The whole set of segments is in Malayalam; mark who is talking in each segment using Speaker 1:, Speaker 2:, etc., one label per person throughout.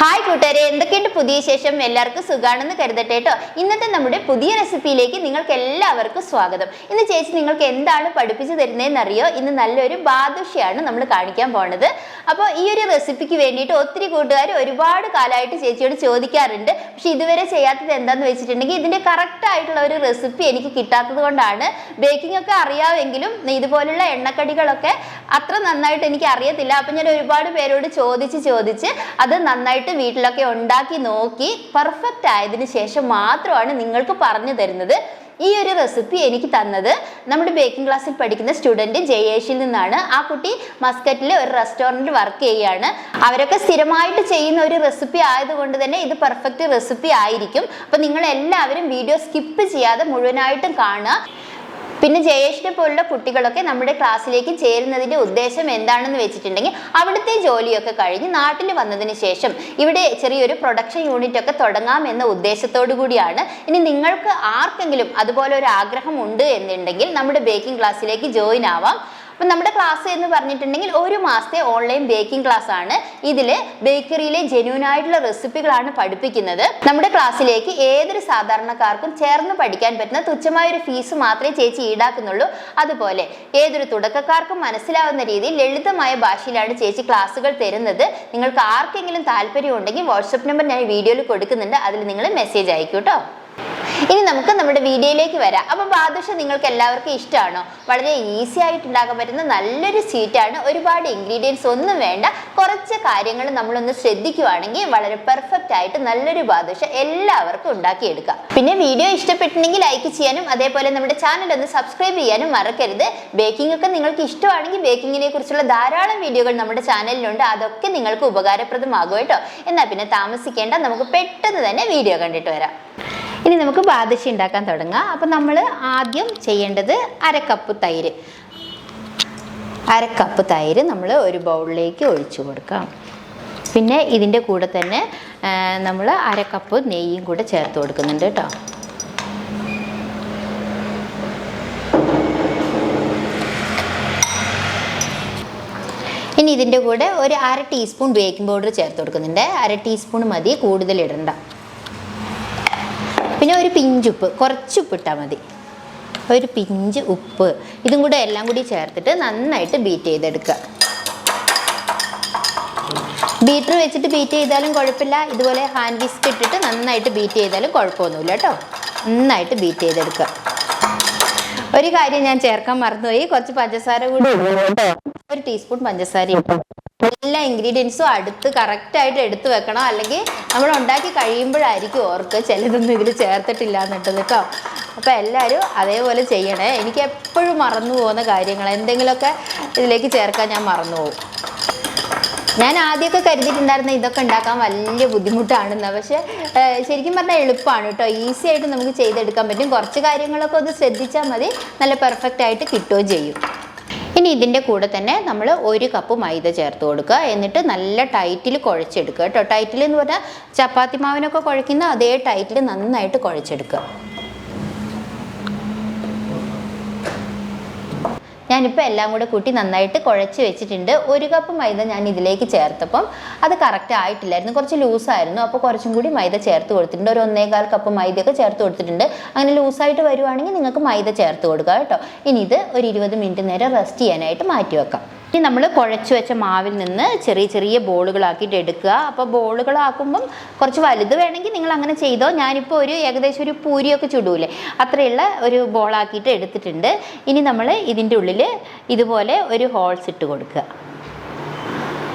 Speaker 1: ഹായ് കൂട്ടുകാരെ, എന്തൊക്കെയുണ്ട് പുതിയ ശേഷം? എല്ലാവർക്കും സുഖാണെന്ന് കരുതട്ടെ കേട്ടോ. ഇന്നത്തെ നമ്മുടെ പുതിയ റെസിപ്പിയിലേക്ക് നിങ്ങൾക്ക് എല്ലാവർക്കും സ്വാഗതം. ഇന്ന് ചേച്ചി നിങ്ങൾക്ക് എന്താണ് പഠിപ്പിച്ചു തരുന്നതെന്ന് അറിയോ? ഇന്ന് നല്ലൊരു ബാദുഷയാണ് നമ്മൾ കാണിക്കാൻ പോണത്. അപ്പോൾ ഈ ഒരു റെസിപ്പിക്ക് വേണ്ടിയിട്ട് ഒത്തിരി കൂട്ടുകാർ ഒരുപാട് കാലമായിട്ട് ചേച്ചിയോട് ചോദിക്കാറുണ്ട്. പക്ഷെ ഇതുവരെ ചെയ്യാത്തത് എന്താന്ന് വെച്ചിട്ടുണ്ടെങ്കിൽ ഇതിന്റെ കറക്റ്റ് ആയിട്ടുള്ള ഒരു റെസിപ്പി എനിക്ക് കിട്ടാത്തത് കൊണ്ടാണ്. ബേക്കിംഗ് ഒക്കെ അറിയാമെങ്കിലും ഇതുപോലുള്ള എണ്ണക്കടികളൊക്കെ അത്ര നന്നായിട്ട് എനിക്ക് അറിയത്തില്ല. അപ്പം ഞാൻ ഒരുപാട് പേരോട് ചോദിച്ച് അത് നന്നായിട്ട് വീട്ടിലൊക്കെ ഉണ്ടാക്കി നോക്കി പെർഫെക്റ്റ് ആയതിനു ശേഷം മാത്രമാണ് നിങ്ങൾക്ക് പറഞ്ഞു തരുന്നത്. ഈ ഒരു റെസിപ്പി എനിക്ക് തന്നത് നമ്മുടെ ബേക്കിംഗ് ക്ലാസ്സിൽ പഠിക്കുന്ന സ്റ്റുഡൻറ്റ് ജയേഷിൽ നിന്നാണ്. ആ കുട്ടി മസ്കറ്റിലെ ഒരു റെസ്റ്റോറൻറ്റിൽ വർക്ക് ചെയ്യുകയാണ്. അവരൊക്കെ സ്ഥിരമായിട്ട് ചെയ്യുന്ന ഒരു റെസിപ്പി ആയതുകൊണ്ട് തന്നെ ഇത് പെർഫെക്റ്റ് റെസിപ്പി ആയിരിക്കും. അപ്പം നിങ്ങൾ എല്ലാവരും വീഡിയോ സ്കിപ്പ് ചെയ്യാതെ മുഴുവനായിട്ടും കാണുക. പിന്നെ ജയേഷിനെ പോലുള്ള കുട്ടികളൊക്കെ നമ്മുടെ ക്ലാസ്സിലേക്ക് ചേരുന്നതിൻ്റെ ഉദ്ദേശം എന്താണെന്ന് വെച്ചിട്ടുണ്ടെങ്കിൽ അവിടുത്തെ ജോലിയൊക്കെ കഴിഞ്ഞ് നാട്ടിൽ വന്നതിന് ശേഷം ഇവിടെ ചെറിയൊരു പ്രൊഡക്ഷൻ യൂണിറ്റ് ഒക്കെ തുടങ്ങാം എന്ന ഉദ്ദേശത്തോടു കൂടിയാണ്. ഇനി നിങ്ങൾക്ക് ആർക്കെങ്കിലും അതുപോലെ ഒരു ആഗ്രഹം ഉണ്ട് എന്നുണ്ടെങ്കിൽ നമ്മുടെ ബേക്കിംഗ് ക്ലാസ്സിലേക്ക് ജോയിൻ ആവാം. അപ്പം നമ്മുടെ ക്ലാസ് എന്ന് പറഞ്ഞിട്ടുണ്ടെങ്കിൽ ഒരു മാസത്തെ ഓൺലൈൻ ബേക്കിംഗ് ക്ലാസ് ആണ്. ഇതിൽ ബേക്കറിയിലെ ജെന്യൂൻ ആയിട്ടുള്ള റെസിപ്പികളാണ് പഠിപ്പിക്കുന്നത്. നമ്മുടെ ക്ലാസ്സിലേക്ക് ഏതൊരു സാധാരണക്കാർക്കും ചേർന്ന് പഠിക്കാൻ പറ്റുന്ന തുച്ഛമായ ഒരു ഫീസ് മാത്രമേ ചേച്ചി ഈടാക്കുന്നുള്ളൂ. അതുപോലെ ഏതൊരു തുടക്കക്കാർക്കും മനസ്സിലാവുന്ന രീതിയിൽ ലളിതമായ ഭാഷയിലാണ് ചേച്ചി ക്ലാസ്സുകൾ തരുന്നത്. നിങ്ങൾക്ക് ആർക്കെങ്കിലും താല്പര്യം ഉണ്ടെങ്കിൽ വാട്സപ്പ് നമ്പർ ഞാൻ വീഡിയോയിൽ കൊടുക്കുന്നുണ്ട്, അതിൽ നിങ്ങൾ മെസ്സേജ് അയക്കൂ കേട്ടോ. ഇനി നമുക്ക് നമ്മുടെ വീഡിയോയിലേക്ക് വരാം. അപ്പോൾ ബാദുഷ നിങ്ങൾക്ക് എല്ലാവർക്കും ഇഷ്ടമാണോ? വളരെ ഈസി ആയിട്ട് ഉണ്ടാക്കാൻ പറ്റുന്ന നല്ലൊരു സ്വീറ്റാണ്. ഒരുപാട് ഇൻഗ്രീഡിയൻസ് ഒന്നും വേണ്ട. കുറച്ച് കാര്യങ്ങൾ നമ്മളൊന്ന് ശ്രദ്ധിക്കുവാണെങ്കിൽ വളരെ പെർഫെക്റ്റ് ആയിട്ട് നല്ലൊരു ബാദുഷ എല്ലാവർക്കും ഉണ്ടാക്കിയെടുക്കാം. പിന്നെ വീഡിയോ ഇഷ്ടപ്പെട്ടിട്ടുണ്ടെങ്കിൽ ലൈക്ക് ചെയ്യാനും അതേപോലെ നമ്മുടെ ചാനൽ ഒന്ന് സബ്സ്ക്രൈബ് ചെയ്യാനും മറക്കരുത്. ബേക്കിംഗ് ഒക്കെ നിങ്ങൾക്ക് ഇഷ്ടമാണെങ്കിൽ ബേക്കിങ്ങിനെ കുറിച്ചുള്ള ധാരാളം വീഡിയോകൾ നമ്മുടെ ചാനലിലുണ്ട്. അതൊക്കെ നിങ്ങൾക്ക് ഉപകാരപ്രദമാകും കേട്ടോ. എന്നാൽ പിന്നെ താമസിക്കേണ്ട, നമുക്ക് പെട്ടെന്ന് തന്നെ വീഡിയോ കണ്ടിട്ട് വരാം. ഇനി നമുക്ക് ബാദുഷ ഉണ്ടാക്കാൻ തുടങ്ങാം. അപ്പം നമ്മൾ ആദ്യം ചെയ്യേണ്ടത് അരക്കപ്പ് തൈര് നമ്മൾ ഒരു ബൗളിലേക്ക് ഒഴിച്ചു കൊടുക്കാം. പിന്നെ ഇതിൻ്റെ കൂടെ തന്നെ നമ്മൾ അരക്കപ്പ് നെയ്യും കൂടെ ചേർത്ത് കൊടുക്കുന്നുണ്ട് കേട്ടോ. ഇനി ഇതിൻ്റെ കൂടെ ഒരു 1/2 ടീസ്പൂൺ ബേക്കിംഗ് പൗഡർ ചേർത്ത് കൊടുക്കുന്നുണ്ട്. 1/2 ടീസ്പൂൺ മതി, കൂടുതൽ ഇടണ്ട. പിന്നെ ഒരു പിഞ്ചുപ്പ്, കുറച്ച് ഉപ്പിട്ടാൽ മതി, ഒരു പിഞ്ച് ഉപ്പ്. ഇതും കൂടെ എല്ലാം കൂടി ചേർത്തിട്ട് നന്നായിട്ട് ബീറ്റ് ചെയ്തെടുക്കുക. ബീറ്റർ വെച്ചിട്ട് ബീറ്റ് ചെയ്താലും കുഴപ്പമില്ല, ഇതുപോലെ ഹാൻഡ് വിസ്ക് ഇട്ടിട്ട് നന്നായിട്ട് ബീറ്റ് ചെയ്താലും കുഴപ്പമൊന്നുമില്ല കേട്ടോ. നന്നായിട്ട് ബീറ്റ് ചെയ്തെടുക്കുക. ഒരു കാര്യം ഞാൻ ചേർക്കാൻ മറന്നുപോയി, കുറച്ച് പഞ്ചസാര കൂടി, 1 ടീസ്പൂൺ പഞ്ചസാര ഇട്ടു. എല്ലാ ഇൻഗ്രീഡിയൻസും കറക്റ്റായിട്ട് എടുത്തു വെക്കണം, അല്ലെങ്കിൽ നമ്മൾ ഉണ്ടാക്കി കഴിയുമ്പോഴായിരിക്കും ഓർക്ക് ചിലതൊന്നും ഇതിൽ ചേർത്തിട്ടില്ല എന്നിട്ടത് കേട്ടോ. അപ്പോൾ എല്ലാവരും അതേപോലെ ചെയ്യണേ. എനിക്ക് എപ്പോഴും മറന്നു പോകുന്ന കാര്യങ്ങൾ എന്തെങ്കിലുമൊക്കെ ഇതിലേക്ക് ചേർക്കാൻ ഞാൻ മറന്നു പോകും. ഞാൻ ആദ്യമൊക്കെ കരുതിയിട്ടുണ്ടായിരുന്ന ഇതൊക്കെ ഉണ്ടാക്കാൻ വലിയ ബുദ്ധിമുട്ടാണെന്ന്. പക്ഷേ ശരിക്കും പറഞ്ഞാൽ എളുപ്പമാണ് കേട്ടോ. ഈസി ആയിട്ട് നമുക്ക് ചെയ്തെടുക്കാൻ പറ്റും. കുറച്ച് കാര്യങ്ങളൊക്കെ ഒന്ന് ശ്രദ്ധിച്ചാൽ മതി, നല്ല പെർഫെക്റ്റ് ആയിട്ട് കിട്ടുകയും ചെയ്യും. ഇനി ഇതിൻ്റെ കൂടെ തന്നെ നമ്മൾ 1 കപ്പ് മൈദ ചേർത്ത് കൊടുക്കുക. എന്നിട്ട് നല്ല ടൈറ്റിൽ കുഴച്ചെടുക്കുക കേട്ടോ. ടൈറ്റിൽ എന്ന് പറഞ്ഞാൽ ചപ്പാത്തി മാവിനൊക്കെ കുഴയ്ക്കുന്ന അതേ ടൈറ്റിൽ നന്നായിട്ട് കുഴച്ചെടുക്കുക. ഞാനിപ്പോൾ എല്ലാം കൂടെ കൂട്ടി നന്നായിട്ട് കുഴച്ച് വെച്ചിട്ടുണ്ട്. 1 കപ്പ് മൈദ ഞാൻ ഇതിലേക്ക് ചേർത്തപ്പം അത് കറക്റ്റ് ആയിട്ടില്ലായിരുന്നു, കുറച്ച് ലൂസായിരുന്നു. അപ്പോൾ കുറച്ചും കൂടി മൈദ ചേർത്ത് കൊടുത്തിട്ടുണ്ട്. ഒരു 1.25 കപ്പ് മൈദയൊക്കെ ചേർത്ത് കൊടുത്തിട്ടുണ്ട്. അങ്ങനെ ലൂസായിട്ട് വരുവാണെങ്കിൽ നിങ്ങൾക്ക് മൈദ ചേർത്ത് കൊടുക്കുക കേട്ടോ. ഇനി ഇത് ഒരു 20 മിനിറ്റ് നേരം റെസ്റ്റ് ചെയ്യാനായിട്ട് മാറ്റി വെക്കാം. ഇനി നമ്മൾ കുഴച്ച് വെച്ച മാവിൽ നിന്ന് ചെറിയ ബോളുകളാക്കിയിട്ട് എടുക്കുക. അപ്പോൾ ബോളുകളാക്കുമ്പം കുറച്ച് വലുത് വേണമെങ്കിൽ നിങ്ങൾ അങ്ങനെ ചെയ്തോ. ഞാനിപ്പോൾ ഏകദേശം ഒരു പൂരിയൊക്കെ ചുടൂലേ, അത്രയുള്ള ഒരു ബോളാക്കിയിട്ട് എടുത്തിട്ടുണ്ട്. ഇനി നമ്മൾ ഇതിൻ്റെ ഉള്ളിൽ ഇതുപോലെ ഒരു ഹോൾസ് ഇട്ട് കൊടുക്കുക.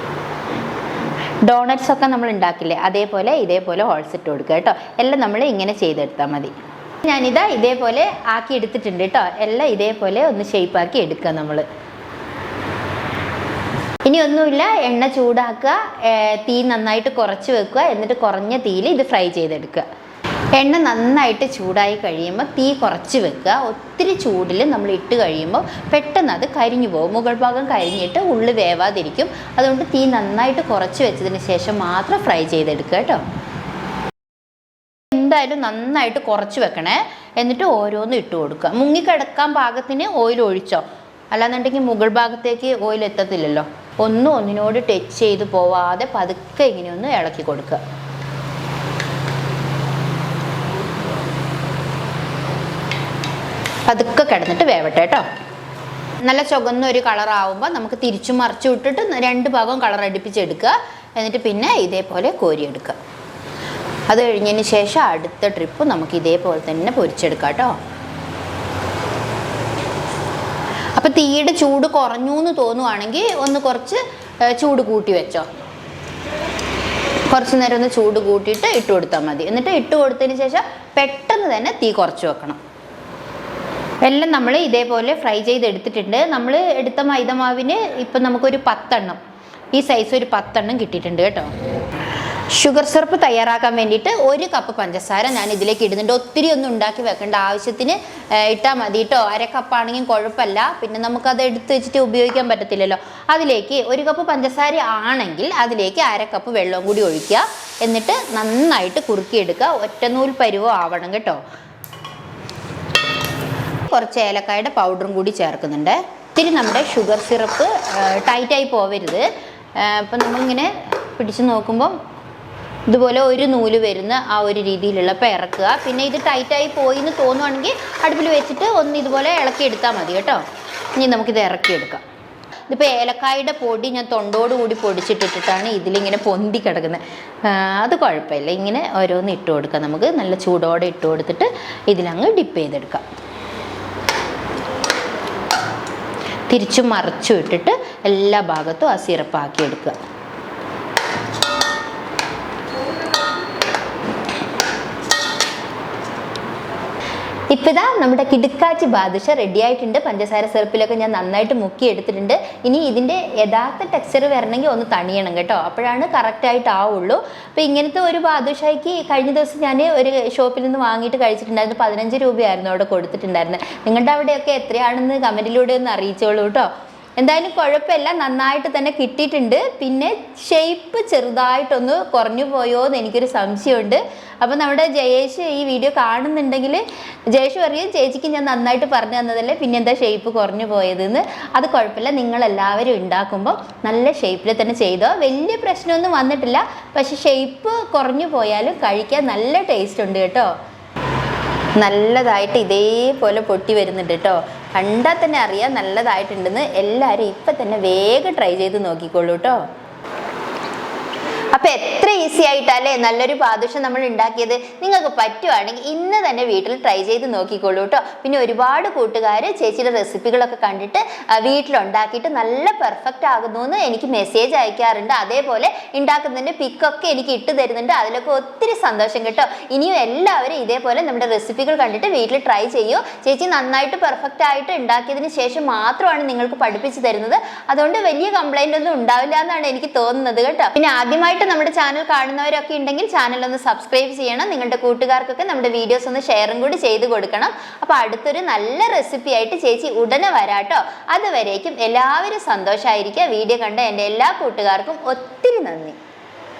Speaker 1: ഡോണറ്റ്സ് ഒക്കെ നമ്മൾ ഉണ്ടാക്കില്ലേ, ഇതേപോലെ ഹോൾസ് ഇട്ട് കൊടുക്കുക കേട്ടോ. എല്ലാം നമ്മൾ ഇങ്ങനെ ചെയ്തെടുത്താൽ മതി. ഞാനിതാ ഇതേപോലെ ആക്കി എടുത്തിട്ടുണ്ട് കേട്ടോ. എല്ലാം ഇതേപോലെ ഒന്ന് ഷേപ്പാക്കി എടുക്കുക നമ്മൾ. ഇനി ഒന്നുമില്ല, എണ്ണ ചൂടാക്കുക, തീ നന്നായിട്ട് കുറച്ച് വെക്കുക. എന്നിട്ട് കുറഞ്ഞ തീയിൽ ഇത് ഫ്രൈ ചെയ്തെടുക്കുക. എണ്ണ നന്നായിട്ട് ചൂടായി കഴിയുമ്പോൾ തീ കുറച്ച് വെക്കുക. ഒത്തിരി ചൂടിൽ നമ്മൾ ഇട്ട് കഴിയുമ്പോൾ പെട്ടെന്ന് അത് കരിഞ്ഞു പോകും. മുകൾ ഭാഗം കരിഞ്ഞിട്ട് ഉള്ളു വേവാതിരിക്കും. അതുകൊണ്ട് തീ നന്നായിട്ട് കുറച്ച് വെച്ചതിന് ശേഷം മാത്രം ഫ്രൈ ചെയ്തെടുക്കുക കേട്ടോ. എന്തായാലും നന്നായിട്ട് കുറച്ച് വെക്കണേ. എന്നിട്ട് ഓരോന്നും ഇട്ട് കൊടുക്കുക. മുങ്ങിക്കിടക്കാൻ പാകത്തിന് ഓയിൽ ഒഴിച്ചോ, അല്ലാന്നുണ്ടെങ്കിൽ മുകൾ ഭാഗത്തേക്ക് ഓയിൽ എത്തത്തില്ലല്ലോ. ഒന്നും ഒന്നിനോട് ടച്ച് ചെയ്ത് പോവാതെ പതുക്കെ ഇങ്ങനെ ഒന്ന് ഇളക്കി കൊടുക്കുക. പതുക്കെ കിടന്നിട്ട് വേവട്ടെ കേട്ടോ. നല്ല ചുവന്ന ഒരു കളറാവുമ്പോൾ നമുക്ക് തിരിച്ചു മറിച്ചു വിട്ടിട്ട് 2 ഭാഗവും കളർ അടുപ്പിച്ചെടുക്കുക. എന്നിട്ട് പിന്നെ ഇതേപോലെ കോരിയെടുക്കുക. അത് കഴിഞ്ഞതിന് ശേഷം അടുത്ത ട്രിപ്പ് നമുക്ക് ഇതേപോലെ തന്നെ പൊരിച്ചെടുക്കാം കേട്ടോ. അപ്പോൾ തീയുടെ ചൂട് കുറഞ്ഞു എന്ന് തോന്നുവാണെങ്കിൽ ഒന്ന് കുറച്ച് ചൂട് കൂട്ടി വെച്ചോ. കുറച്ച് നേരം ഒന്ന് ചൂട് കൂട്ടിയിട്ട് ഇട്ട് കൊടുത്താൽ മതി. എന്നിട്ട് ഇട്ട് കൊടുത്തതിന് ശേഷം പെട്ടെന്ന് തന്നെ തീ കുറച്ച് വെക്കണം. എല്ലാം നമ്മൾ ഇതേപോലെ ഫ്രൈ ചെയ്തെടുത്തിട്ടുണ്ട്. നമ്മൾ എടുത്ത മൈദമാവിന് ഇപ്പം നമുക്കൊരു 10 എണ്ണം, ഈ സൈസ് ഒരു 10 എണ്ണം കിട്ടിയിട്ടുണ്ട് കേട്ടോ. ഷുഗർ സിറപ്പ് തയ്യാറാക്കാൻ വേണ്ടിയിട്ട് 1 കപ്പ് പഞ്ചസാര ഞാൻ ഇതിലേക്ക് ഇടുന്നുണ്ട്. ഒത്തിരി ഒന്നും ഉണ്ടാക്കി വെക്കേണ്ട, ആവശ്യത്തിന് ഇട്ടാൽ മതി കേട്ടോ. 1/2 കപ്പാണെങ്കിൽ കുഴപ്പമില്ല, പിന്നെ നമുക്കത് എടുത്ത് വെച്ചിട്ട് ഉപയോഗിക്കാൻ പറ്റത്തില്ലല്ലോ. അതിലേക്ക് 1 കപ്പ് പഞ്ചസാര ആണെങ്കിൽ അതിലേക്ക് 1/2 കപ്പ് വെള്ളവും കൂടി ഒഴിക്കുക. എന്നിട്ട് നന്നായിട്ട് കുറുക്കിയെടുക്കുക. ഒറ്റനൂൽ പരുവം ആവണം കേട്ടോ. കുറച്ച് ഏലക്കായുടെ പൗഡറും കൂടി ചേർക്കുന്നുണ്ട്. ഇത്തിരി നമ്മുടെ ഷുഗർ സിറപ്പ് ടൈറ്റായി പോവരുത്. അപ്പം നമ്മളിങ്ങനെ പിടിച്ച് നോക്കുമ്പം ഇതുപോലെ ഒരു നൂല് വരുന്ന ആ ഒരു രീതിയിലുള്ളപ്പോൾ ഇറക്കുക. പിന്നെ ഇത് ടൈറ്റായി പോയി എന്ന് തോന്നുവാണെങ്കിൽ അടുപ്പിൽ വെച്ചിട്ട് ഒന്ന് ഇതുപോലെ ഇളക്കിയെടുത്താൽ മതി കേട്ടോ. ഇനി നമുക്കിത് ഇറക്കിയെടുക്കാം. ഇതിപ്പോൾ ഏലക്കായുടെ പൊടി ഞാൻ തൊണ്ടോടുകൂടി പൊടിച്ചിട്ടിട്ടാണ് ഇതിലിങ്ങനെ പൊന്തി കിടക്കുന്നത്. അത് കുഴപ്പമില്ല, ഇങ്ങനെ ഓരോന്ന് ഇട്ട് കൊടുക്കാം. നമുക്ക് നല്ല ചൂടോടെ ഇട്ട് കൊടുത്തിട്ട് ഇതിലങ്ങ് ഡിപ്പ് ചെയ്തെടുക്കാം. തിരിച്ചും മറിച്ചും ഇട്ടിട്ട് എല്ലാ ഭാഗത്തും ആ സിറപ്പാക്കി എടുക്കുക. ഇപ്പോൾ ഇതാ നമ്മുടെ കിടുക്കാച്ചി ബാദുഷ റെഡി ആയിട്ടുണ്ട്. പഞ്ചസാര സിറപ്പിലൊക്കെ ഞാൻ നന്നായിട്ട് മുക്കി എടുത്തിട്ടുണ്ട്. ഇനി ഇതിൻ്റെ യഥാർത്ഥ ടെക്സ്ചർ വരണമെങ്കിൽ ഒന്ന് തണിയണം കേട്ടോ, അപ്പോഴാണ് കറക്റ്റായിട്ട് ആവുള്ളൂ. അപ്പോൾ ഇങ്ങനത്തെ ഒരു ബാദുഷയ്ക്ക് കഴിഞ്ഞ ദിവസം ഞാൻ ഒരു ഷോപ്പിൽ നിന്ന് വാങ്ങിയിട്ട് കഴിച്ചിട്ടുണ്ടായിരുന്നു. 15 രൂപയായിരുന്നു അവിടെ കൊടുത്തിട്ടുണ്ടായിരുന്നത്. നിങ്ങളുടെ അവിടെയൊക്കെ എത്രയാണെന്ന് കമൻറ്റിലൂടെ ഒന്ന് അറിയിച്ചോളൂ കേട്ടോ. എന്തായാലും കുഴപ്പമില്ല, നന്നായിട്ട് തന്നെ കിട്ടിയിട്ടുണ്ട്. പിന്നെ ഷേപ്പ് ചെറുതായിട്ടൊന്ന് കുറഞ്ഞു പോയോ എന്ന് എനിക്കൊരു സംശയമുണ്ട്. അപ്പോൾ നമ്മുടെ ജയേഷ് ഈ വീഡിയോ കാണുന്നുണ്ടെങ്കിൽ ജയേഷ് പറയും, ചേച്ചിക്ക് ഞാൻ നന്നായിട്ട് പറഞ്ഞു തന്നതല്ലേ, പിന്നെ എന്താ ഷേപ്പ് കുറഞ്ഞു പോയതെന്ന്. അത് കുഴപ്പമില്ല, നിങ്ങളെല്ലാവരും ഉണ്ടാക്കുമ്പോൾ നല്ല ഷേപ്പിൽ തന്നെ ചെയ്തോ. വലിയ പ്രശ്നമൊന്നും വന്നിട്ടില്ല. പക്ഷെ ഷേപ്പ് കുറഞ്ഞു പോയാലും കഴിക്കാൻ നല്ല ടേസ്റ്റ് ഉണ്ട് കേട്ടോ. നല്ലതായിട്ട് ഇതേപോലെ പൊട്ടി വരുന്നുണ്ട് കേട്ടോ. കണ്ടാൽ തന്നെ അറിയാം നല്ലതായിട്ടുണ്ടെന്ന്. എല്ലാവരും ഇപ്പം തന്നെ വേഗം ട്രൈ ചെയ്ത് നോക്കിക്കോളൂ കേട്ടോ. അപ്പോൾ എത്ര ഈസി ആയിട്ടല്ലേ നല്ലൊരു ബാദുഷ നമ്മൾ ഉണ്ടാക്കിയത്. നിങ്ങൾക്ക് പറ്റുവാണെങ്കിൽ ഇന്ന് തന്നെ വീട്ടിൽ ട്രൈ ചെയ്ത് നോക്കിക്കോളൂ കേട്ടോ. പിന്നെ ഒരുപാട് കൂട്ടുകാർ ചേച്ചിയുടെ റെസിപ്പികളൊക്കെ കണ്ടിട്ട് വീട്ടിലുണ്ടാക്കിയിട്ട് നല്ല പെർഫെക്റ്റ് ആകുന്നു എന്ന് എനിക്ക് മെസ്സേജ് അയക്കാറുണ്ട്. അതേപോലെ ഉണ്ടാക്കുന്നതിൻ്റെ പിക്കൊക്കെ എനിക്ക് ഇട്ട് തരുന്നുണ്ട്. അതിലൊക്കെ ഒത്തിരി സന്തോഷം കേട്ടോ. ഇനിയും എല്ലാവരും ഇതേപോലെ നമ്മുടെ റെസിപ്പികൾ കണ്ടിട്ട് വീട്ടിൽ ട്രൈ ചെയ്യൂ. ചേച്ചി നന്നായിട്ട് പെർഫെക്റ്റ് ആയിട്ട് ഉണ്ടാക്കിയതിന് ശേഷം മാത്രമാണ് നിങ്ങൾക്ക് പഠിപ്പിച്ചു തരുന്നത്. അതുകൊണ്ട് വലിയ കംപ്ലൈൻ്റ് ഒന്നും ഉണ്ടാവില്ല എന്നാണ് എനിക്ക് തോന്നുന്നത് കേട്ടോ. പിന്നെ ആദ്യമായിട്ട് നമ്മുടെ ചാനൽ കാണുന്നവരൊക്കെ ഉണ്ടെങ്കിൽ ചാനൽ ഒന്ന് സബ്സ്ക്രൈബ് ചെയ്യണം. നിങ്ങളുടെ കൂട്ടുകാർക്കൊക്കെ നമ്മുടെ വീഡിയോസ് ഒന്ന് ഷെയറും കൂടി ചെയ്ത് കൊടുക്കണം. അപ്പോൾ അടുത്തൊരു നല്ല റെസിപ്പി ആയിട്ട് ചേച്ചി ഉടനെ വരാട്ടോ. അതുവരേക്കും എല്ലാവരും സന്തോഷമായിരിക്കുക. വീഡിയോ കണ്ട എൻ്റെ എല്ലാ കൂട്ടുകാർക്കും ഒത്തിരി നന്ദി.